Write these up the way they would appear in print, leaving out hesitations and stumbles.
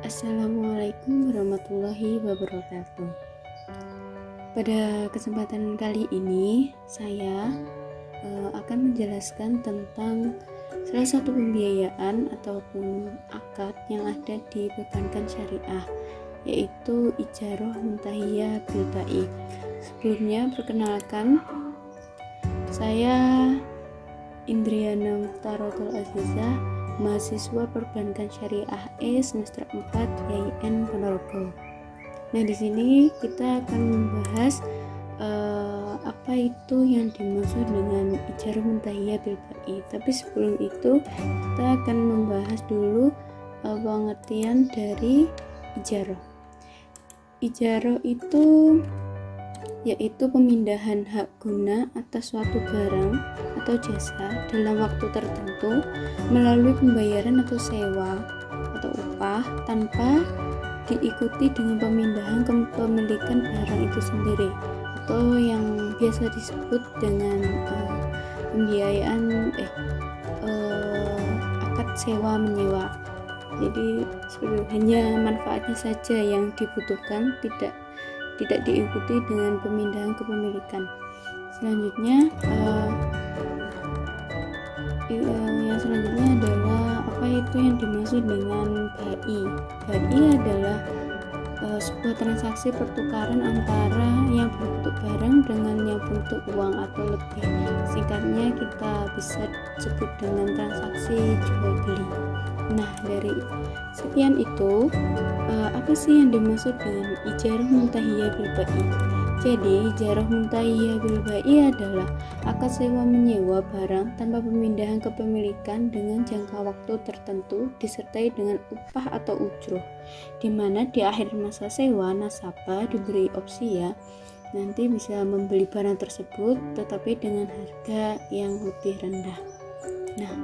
Assalamualaikum warahmatullahi wabarakatuh. Pada kesempatan kali ini saya akan menjelaskan tentang salah satu pembiayaan ataupun akad yang ada di perbankan syariah, yaitu Ijarah Muntahiyah Bil Bai. Sebelumnya perkenalkan, saya Indriana Mukhtarotul Azizah, mahasiswa Perbankan Syariah semester 4 YIN Ponorogo. Nah, di sini kita akan membahas apa itu yang dimaksud dengan Ijarah Muntahiyah Bil Bai. Tapi sebelum itu kita akan membahas dulu pengertian dari ijarah. Ijarah itu yaitu pemindahan hak guna atas suatu barang atau jasa dalam waktu tertentu melalui pembayaran atau sewa atau upah tanpa diikuti dengan pemindahan kepemilikan barang itu sendiri, atau yang biasa disebut dengan pembiayaan akad sewa menyewa. Jadi hanya manfaatnya saja yang dibutuhkan, tidak diikuti dengan pemindahan kepemilikan. Selanjutnya yang selanjutnya adalah apa itu yang dimaksud dengan bai. Bai adalah sebuah transaksi pertukaran antara yang berbentuk barang dengan yang berbentuk uang atau lebih. Singkatnya kita bisa sebut dengan transaksi jual beli. Nah, dari sekian itu apa sih yang dimaksud dengan Ijarah Muntahiyah Bil Bai? Jadi, Ijarah Muntahiyah Bil Bai adalah akad sewa menyewa barang tanpa pemindahan kepemilikan dengan jangka waktu tertentu disertai dengan upah atau ujroh, di mana di akhir masa sewa nasabah diberi opsi nanti bisa membeli barang tersebut tetapi dengan harga yang lebih rendah. Nah,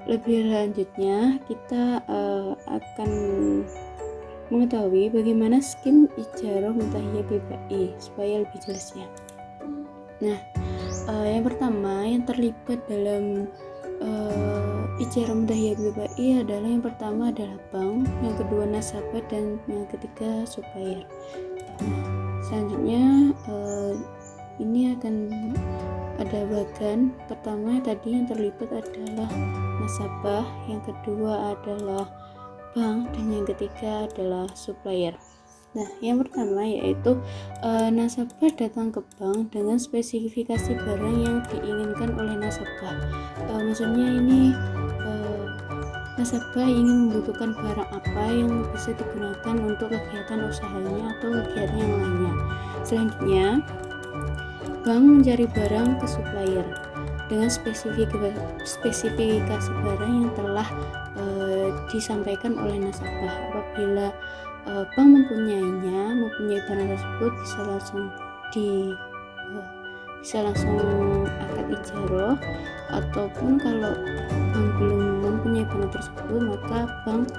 lebih lanjutnya kita akan mengetahui bagaimana skim Ijarah Muntahiyah Bil Bai supaya lebih jelasnya. Nah, yang pertama yang terlibat dalam Ijarah Muntahiyah Bil Bai adalah yang pertama adalah bank, yang kedua nasabah, dan yang ketiga supplier. Nah, selanjutnya ini akan ada bagan. Pertama tadi yang terlibat adalah nasabah, yang kedua adalah bank, dan yang ketiga adalah supplier. Nah, yang pertama yaitu nasabah datang ke bank dengan spesifikasi barang yang diinginkan oleh nasabah. Maksudnya ini nasabah ingin membutuhkan barang apa yang bisa digunakan untuk kegiatan usahanya atau kegiatan yang lainnya. Selanjutnya, bank mencari barang ke supplier dengan spesifikasi barang yang telah disampaikan oleh nasabah. Apabila bank mempunyai barang tersebut, bisa langsung akad ijarah, ataupun kalau bank belum mempunyai barang tersebut maka bank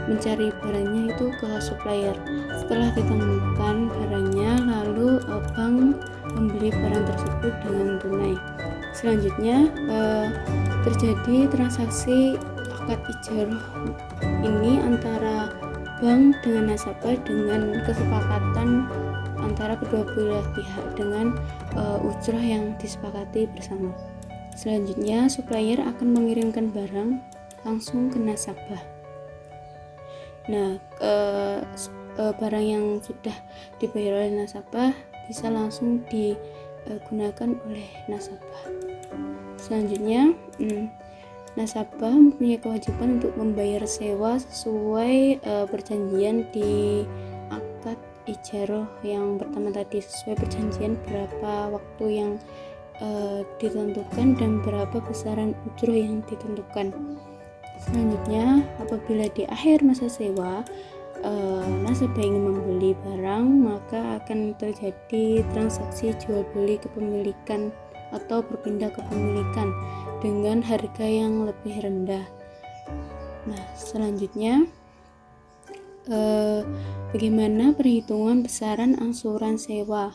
mencari barangnya itu ke supplier. Setelah ditemukan barangnya, lalu bank membeli barang tersebut dengan tunai. Selanjutnya terjadi transaksi akad ijarah ini antara bank dengan nasabah dengan kesepakatan antara kedua belah pihak dengan ujrah yang disepakati bersama. Selanjutnya supplier akan mengirimkan barang langsung ke nasabah. Nah, barang yang sudah dibayar oleh nasabah bisa langsung digunakan oleh nasabah. Selanjutnya, nasabah mempunyai kewajiban untuk membayar sewa sesuai perjanjian di akad ijarah yang pertama tadi, sesuai perjanjian berapa waktu yang ditentukan dan berapa besaran ujroh yang ditentukan. Selanjutnya, apabila di akhir masa sewa nasabah ingin membeli barang, maka akan terjadi transaksi jual beli kepemilikan atau berpindah kepemilikan dengan harga yang lebih rendah. Nah, selanjutnya bagaimana perhitungan besaran angsuran sewa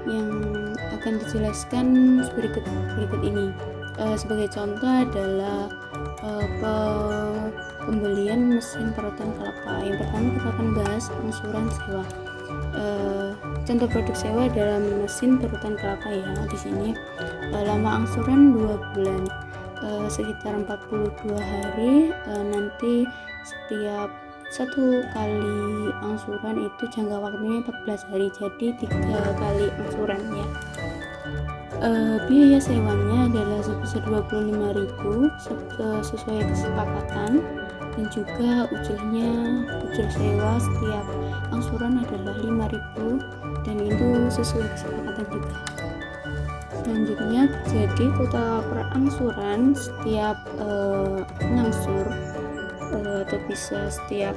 yang akan dijelaskan berikut ini. Sebagai contoh adalah pembelian mesin parutan kelapa. Yang pertama kita akan bahas angsuran sewa. Contoh produk sewa dalam mesin parutan kelapa ya. Di sini lama angsuran 2 bulan, sekitar 42 hari. Nanti setiap satu kali angsuran itu jangka waktunya 14 hari, jadi 3 kali angsuran ya. Biaya sewanya adalah sebesar 25.000 sesuai kesepakatan, dan juga ujur sewa setiap angsuran adalah 5.000 dan itu sesuai kesepakatan juga. Selanjutnya, jadi total per angsuran setiap ngangsur atau bisa setiap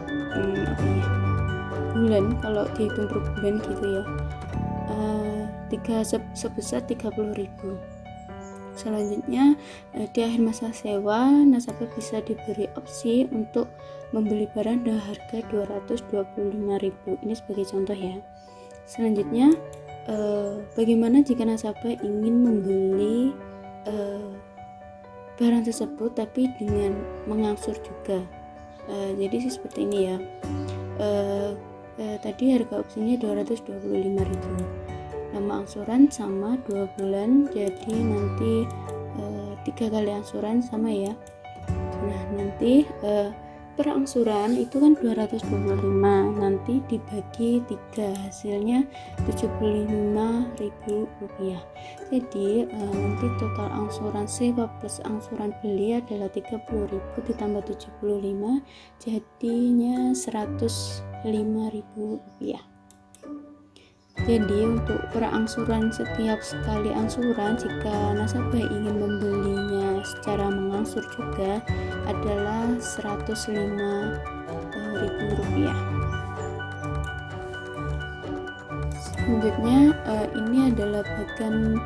bulan, kalau dihitung per bulan gitu ya, sebesar 30.000. Selanjutnya, di akhir masa sewa, nasabah bisa diberi opsi untuk membeli barang dengan harga 225.000. Ini sebagai contoh ya. Selanjutnya, bagaimana jika nasabah ingin membeli barang tersebut tapi dengan mengangsur juga. Jadi seperti ini ya. Tadi harga opsinya 225.000. Lama angsuran sama 2 bulan, jadi nanti 3 kali angsuran sama ya. Nah, nanti per angsuran itu kan 225, nanti dibagi 3 hasilnya 75.000 rupiah. Jadi nanti total angsuran sewa plus angsuran beli adalah 30.000 ditambah 75, jadinya 105.000 rupiah. Jadi untuk per angsuran setiap sekali angsuran, jika nasabah ingin membelinya secara mengangsur juga, adalah 105.000 rupiah. Selanjutnya ini adalah bagian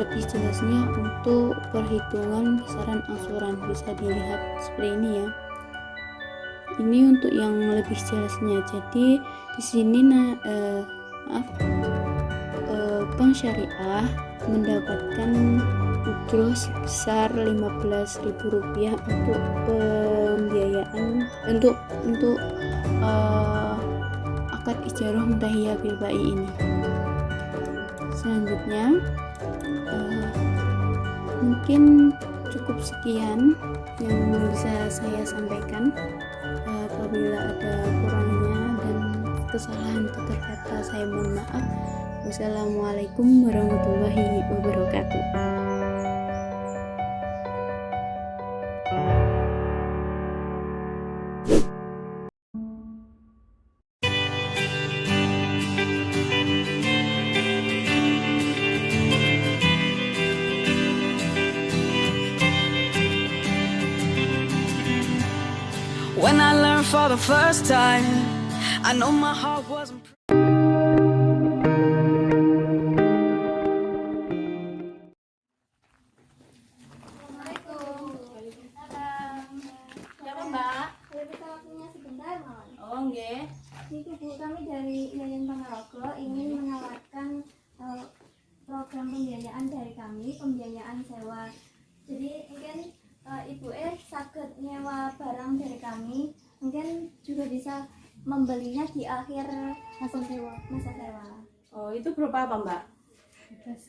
lebih jelasnya untuk perhitungan besaran angsuran, bisa dilihat seperti ini ya. Ini untuk yang lebih jelasnya. Jadi di sini Bank Syariah mendapatkan ujroh sebesar 15.000 rupiah untuk pembiayaan untuk akad ijarah muntahiyah bil bai ini. Selanjutnya mungkin cukup sekian yang bisa saya sampaikan. Apabila ada kurangnya dan kesalahan tutur kata, saya mohon maaf. Wassalamualaikum warahmatullahi wabarakatuh. When I learned for the first time, I know my heart wasn't. Ibu, kami dari Yayan Ponorogo ingin menawarkan program pembiayaan dari kami, pembiayaan sewa. Jadi mungkin ibu sakit nyewa barang dari kami, mungkin juga bisa membelinya di akhir masa sewa. Oh, itu berupa apa, Mbak?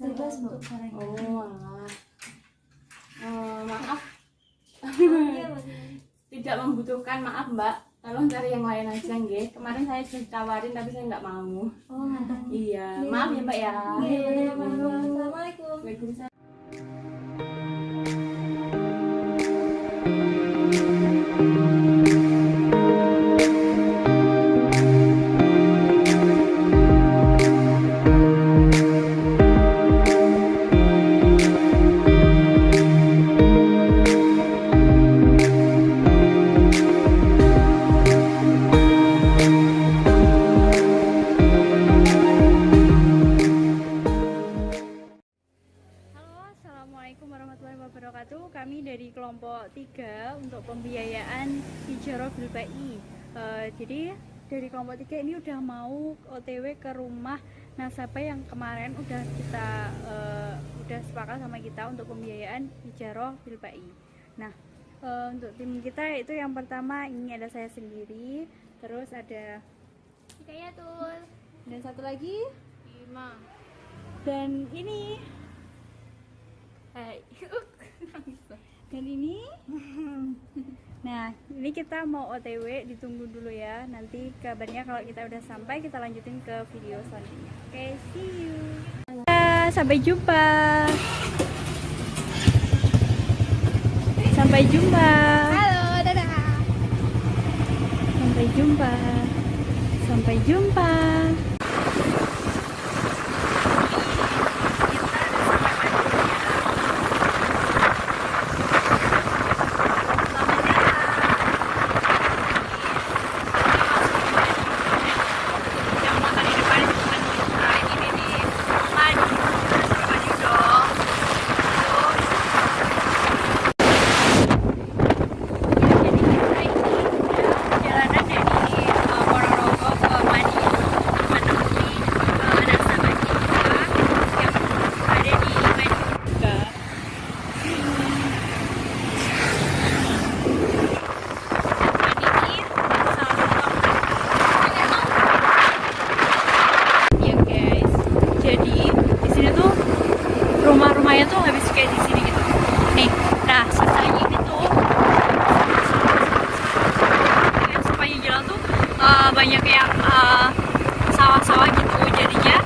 Bebas untuk barang. Oh, alah. Maaf. Iya, Tidak membutuhkan, maaf, Mbak. Tolong cari yang lain aja, nggih. Kemarin saya sudah ditawarin tapi saya nggak mau. Oh, mantap. Iya, maaf ya, Mbak ya. Assalamualaikum. Waalaikumsalam. Kami dari kelompok 3 untuk pembiayaan ijarah bil bai. Jadi dari kelompok 3 ini udah mau OTW ke rumah nasabah yang kemarin udah sepakat sama kita untuk pembiayaan ijarah bil bai. Nah, Untuk tim kita itu yang pertama ini ada saya sendiri, terus ada Hikayatul. dan satu lagi dan ini dan ini nah ini kita mau OTW, ditunggu dulu ya, nanti kabarnya kalau kita udah sampai kita lanjutin ke video selanjutnya. Oke, see you. Sampai jumpa. Sampai jumpa. Halo, dadah. Sampai jumpa. Sampai jumpa. Ya guys, jadi di sini tuh rumah-rumahnya tuh habis kayak di sini gitu. Nih, nah sisanya ini tuh ya, sepanjang jalan tuh banyak yang sawah-sawah gitu. Jadinya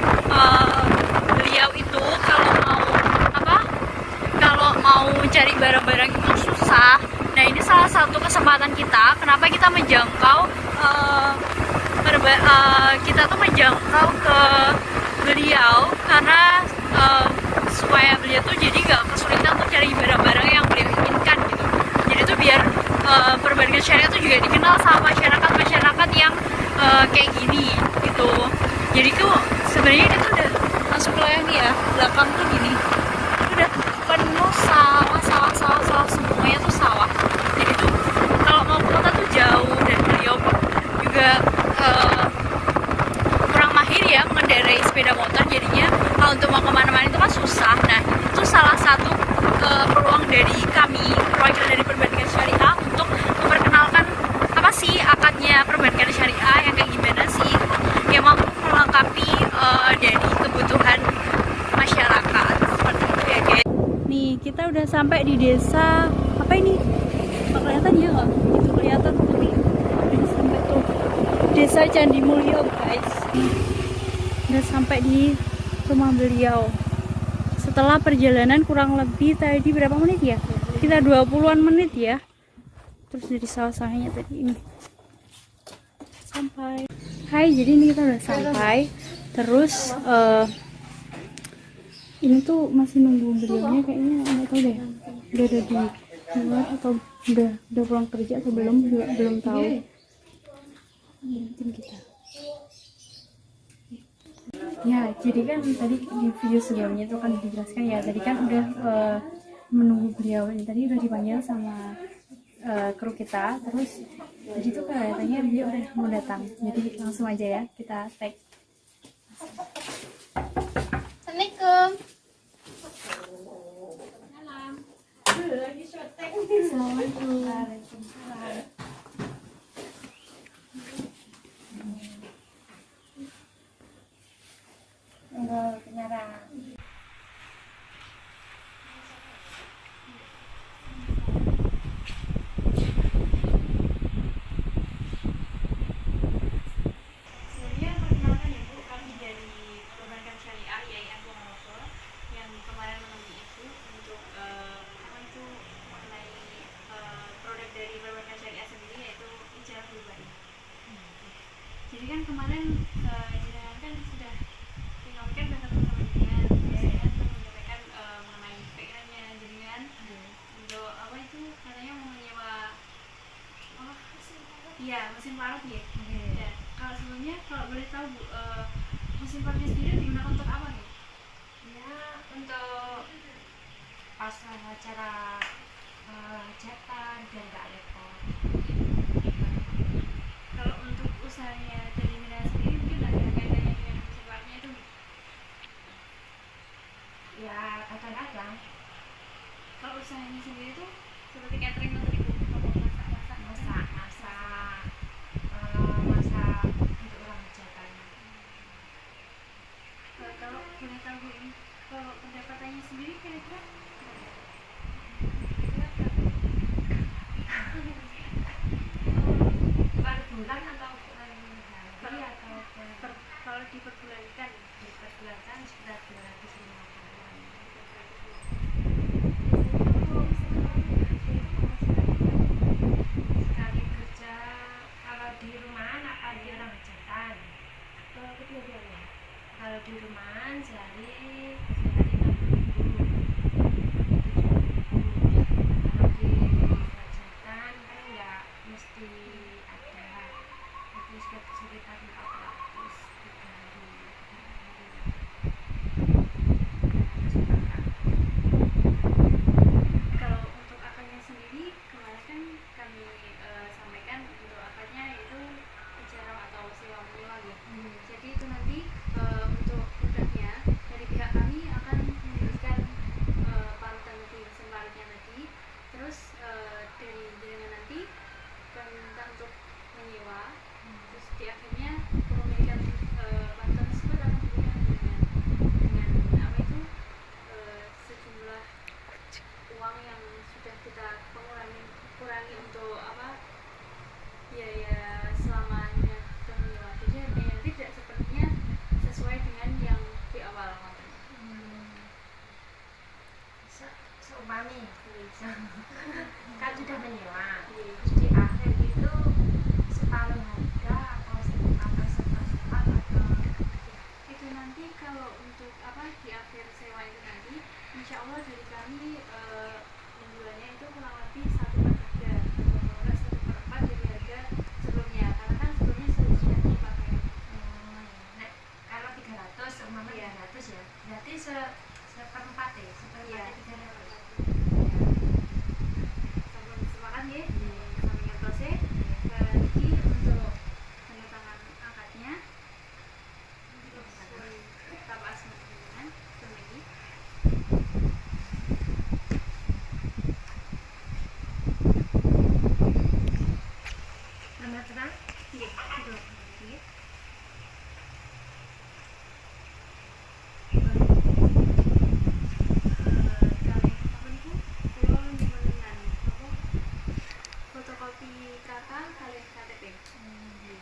beliau itu kalau mau apa? Kalau mau cari barang-barang itu susah. Nah ini salah satu kesempatan kita. Kenapa kita menjangkau kita tuh menjangkau ke beliau karena supaya beliau tuh jadi gak kesulitan untuk cari barang-barang yang beliau inginkan gitu. Jadi tuh biar perbankan syariah tuh juga dikenal sama masyarakat yang kayak gini gitu. Jadi tuh sebenarnya ini tuh udah masuk wilayah nih ya, belakang tuh gini udah penuh sawah semuanya tuh sawah. Jadi tuh kalau mau ke kota tuh jauh, dan beliau pun juga kurang mahir ya mengendarai sepeda motor, jadinya kalau untuk mau kemana-mana itu kan susah. Nah itu salah satu peluang dari kami perwakilan dari perbankan syariah untuk memperkenalkan apa sih akadnya perbankan syariah yang kayak gimana sih yang mampu melengkapi dari kebutuhan masyarakat seperti itu ya guys. Nih kita udah sampai di desa apa ini? Nggak kelihatan ya nggak? Itu kelihatan tapi udah sampai tuh desa Candi Mulyo guys. Udah sampai di rumah beliau. Setelah perjalanan kurang lebih tadi berapa menit ya? Kita 20-an menit ya. Terus dari sawah-sawahnya tadi ini. Sampai. Hai, jadi ini kita udah sampai. Terus ini tuh masih nunggu beliaunya kayaknya, nggak tahu deh. Udah ada di luar atau udah pulang kerja atau belum, juga belum tahu. Tim kita. Ya, jadi kan tadi di video sebelumnya itu kan dijelaskan ya, tadi kan udah menunggu beliau ini tadi udah dipanggil sama kru kita, terus tadi tuh kelihatannya beliau udah mau datang, jadi langsung aja ya kita tag. Assalamualaikum. Sebelumnya perkenalkan ya Bu, kami dari Perbankan Syariah YIN Ponorogo yang kemarin menemui Ibu untuk apa itu mengenai produk dari Perbankan Syariah sendiri, yaitu Ijarah Pribadi. Jadi kan kemarin jenengan kan sudah menyampaikan dan teman-temannya, saya sudah menyampaikan mengenai keinginannya jenengan untuk apa itu katanya mau menyewa iya mesin parut ya. Ya. Kalau sebelumnya kalau boleh tahu Bu, mesin parutnya sendiri digunakan untuk apa nih? Ya, untuk pas acara hajatan dan nggak repot. Kalau untuk usahanya dari Mina sendiri mungkin ada kaitannya dengan mesin parutnya itu nggak? Ya, kadang-kadang Kalau usahanya sendiri tuh seperti catering atau ibu jadi sekitar 400 3 hari. Kalau untuk akadnya sendiri kemarin kan kami sampaikan untuk akadnya itu jarang atau sewa menyewa ya. Jadi itu nanti untuk produknya dari pihak kami akan memberikan parutan tadi, mesin parutnya tadi. Terus dari jenengan nanti kami minta untuk menyewa. Terus di akhirnya pemilikan parutan tersebut akan diberikan dengan apa itu sejumlah uang yang sudah kita kurangi untuk apa biaya selamanya menyewa. Jadi harganya nanti tidak sepenuhnya sesuai dengan yang di awal. Seumpami kan sudah menyewa, terus di akhir itu separuh harga atau seperempat atau Itu nanti kalau untuk apa di akhir sewa itu nanti insya Allah dari kami menjualnya itu kurang lebih 1/3 atau 1/4 dari harga sebelumnya, karena kan sebelumnya sudah dipakai. Nek, kalau 300 umpama Iya. 300 ya, berarti seperempat ya, Iya. 300. Sampun sepakat nggih sami ngertose iki untuk tanda tangan akadnya tetap asma dengan pemilih. Nomor terang? Nggih, gitu. Nggih. Kalih apa niku? Kula nyuwun apa? Fotokopi KK kalih KTP. Nggih.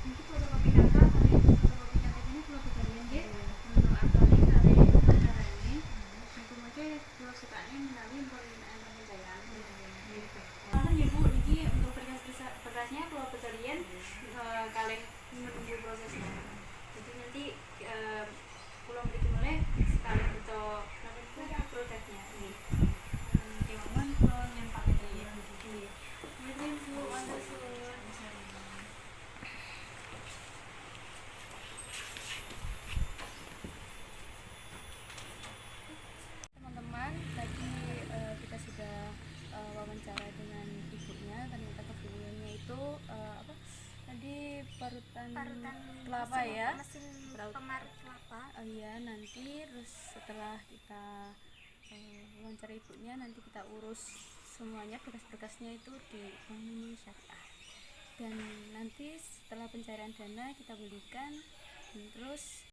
Ini fotokopi KK kali fotokopi KTP-nya kula bedarian nggih. Untuk akte kali acarane. Niku mengke kula sekane menawi permintaan pencairan. Gitu. Wonten nggih Bu, niki untuk berkasnya kula bedarian kalih menunggu prosesnya. Jadi nanti kula mriki mulai sekali beto produknya. Nggih. Mohon kula nyempak bedarian. Nggih. Mriki Bu, wonten suwun. Teman-teman, tadi kita sudah wawancara dengan ibunya. Ternyata kebutuhannya itu apa tadi parutan kelapa mesin, ya, mesin pemarut kelapa. oh iya, nanti terus setelah kita wawancara ibunya nanti kita urus semuanya berkas-berkasnya itu di Bank Mandiri Syariah, dan nanti setelah pencairan dana kita belikan, dan terus